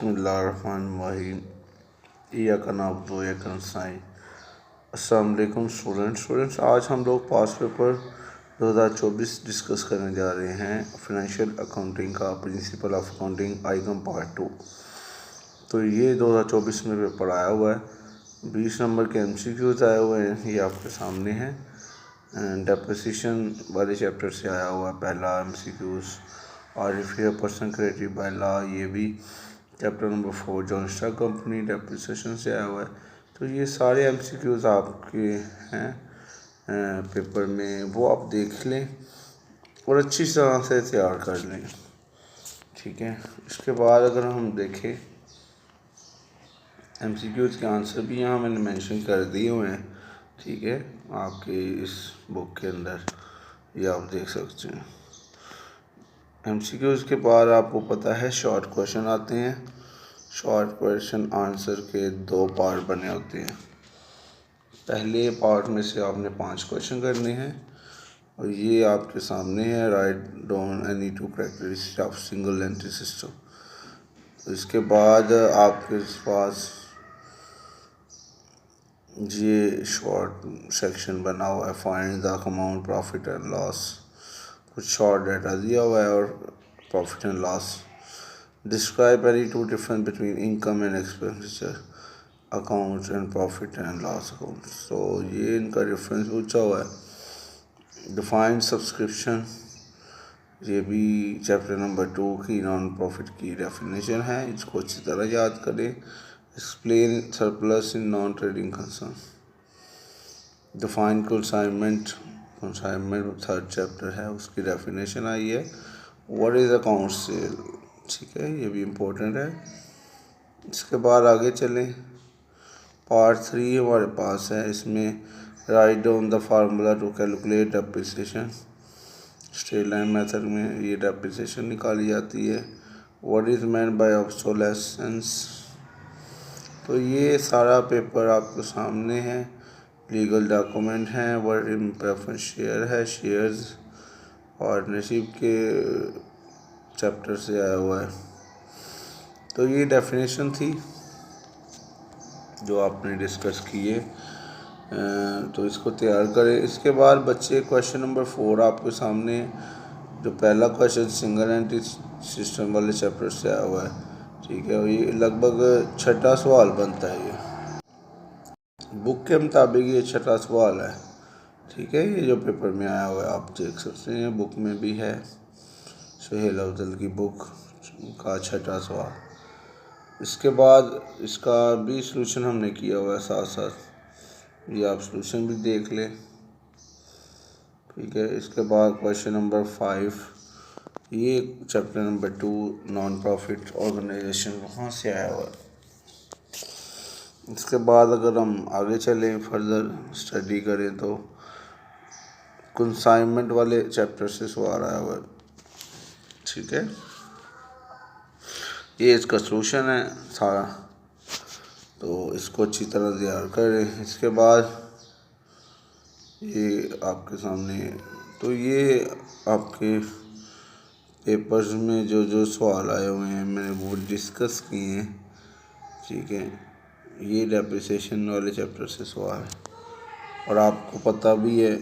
बिस्मिल्लाहिर्रहमानिर्रहीम। इय्याका नअबुदु व इय्याका नस्तईन। अस्सलाम वालेकुम स्टूडेंट्स। आज हम लोग पास पेपर 2024 डिस्कस करने जा रहे हैं। फाइनेंशियल अकाउंटिंग का principle of accounting item part 2। तो ये 2024 में पेपर आया हुआ है। 20 नंबर के MCQs आए हुए हैं, ये आपके सामने हैं। डेप्रिसिएशन वाले चैप्टर से आया हुआ है पहला MCQs। और if you person created by law, ये भी chapter number 4 joint stock company depreciation से आया हुआ है। तो ये सारे MCQs आपके हैं पेपर में, वो आप देख लें और अच्छी तरह से तैयार कर लें, ठीक है। इसके बाद अगर हम देखें MCQs के आंसर भी यहाँ मैंने मेंशन कर दिए हुए हैं, ठीक है, आपके इस बुक के अंदर, ये आप देख सकते हैं। MCQs के बाद आपको पता है शॉर्ट क्वेश्चन आते हैं। शॉर्ट क्वेश्चन आंसर के 2 पार्ट बने होते हैं। पहले पार्ट में से आपने 5 क्वेश्चन करने हैं और ये आपके सामने है। Write down any 2 characteristics of single entry system. इसके बाद आपके पास ये शॉर्ट सेक्शन बना हुआ है, find the amount profit and loss. कुछ शॉर्ट डाटा दिया हुआ है और profit and loss. Describe any 2 difference between income and expenditure accounts and profit and loss accounts. तो ये इनका डिफरेंस पूछा हुआ है। डिफाइन सब्सक्रिप्शन, ये भी चैप्टर नंबर 2 की नॉन प्रॉफिट की डेफिनेशन है, इसको अच्छी तरह याद करें। Explain surplus in non trading concern. Define consignment 3rd chapter है, उसकी डेफिनेशन आई है। व्हाट इज़ अकाउंट सेल, ठीक है, ये भी इम्पोर्टेंट है। इसके बाद आगे चलें, पार्ट 3 हमारे पास है। इसमें write down the formula to calculate depreciation. Straight line method में ये डेप्रिसिएशन निकाली जाती है। What is meant by obsolescence. तो ये सारा पेपर आपके सामने है। लीगल डॉक्यूमेंट हैं, वर्ड इन प्रेफरेंस शेयर है, शेयर्स और नसीब के चैप्टर से आया हुआ है। तो ये डेफिनेशन थी जो आपने डिस्कस किए, तो इसको तैयार करें। इसके बाद बच्चे क्वेश्चन नंबर 4 आपके सामने, जो पहला क्वेश्चन सिंगल एंट्री सिस्टम वाले चैप्टर से आया हुआ है, ठीक है। ये लगभग 6ठा सवाल बनता है। ये बुक के मुताबिक ये 6ठा सवाल है, ठीक है। ये जो पेपर में आया हुआ है आप देख सकते हैं, बुक में भी है, सुहेल अफजल की बुक का 6ठा सवाल। इसके बाद इसका भी सलूशन हमने किया हुआ है साथ साथ, ये आप सलूशन भी देख लें, ठीक है। इसके बाद क्वेश्चन नंबर 5, ये chapter number 2 non profit organisation, वहाँ से आया हुआ है। इसके बाद अगर हम आगे चलें, फर्दर स्टडी करें, तो कंसाइनमेंट वाले चैप्टर से सवाल आया हुआ है, ठीक है। ये इसका सलूशन है सारा, तो इसको अच्छी तरह तैयार करें। इसके बाद ये आपके सामने, तो ये आपके पेपर्स में जो जो सवाल आए हुए हैं मैंने वो डिस्कस किए हैं, ठीक है। ये डेप्रिसिएशन वाले चैप्टर से सवाल है और आपको पता भी है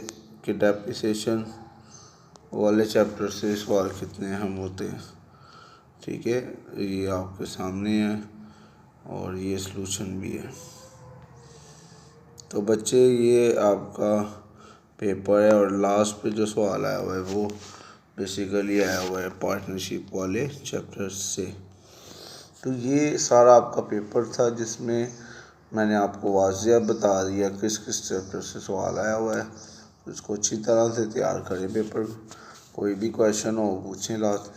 कि डेप्रिसिएशन वाले चैप्टर से सवाल कितने अहम होते हैं, ठीक है। ये आपके सामने है और ये सलूशन भी है। तो बच्चे ये आपका पेपर है और लास्ट पे जो सवाल आया हुआ है वो बेसिकली आया हुआ है पार्टनरशिप वाले चैप्टर से। तो ये सारा आपका पेपर था जिसमें मैंने आपको वाज़िया बता दिया किस किस चैप्टर से सवाल आया हुआ है। तो इसको अच्छी तरह से तैयार करें पेपर, कोई भी क्वेश्चन हो पूछें लास्ट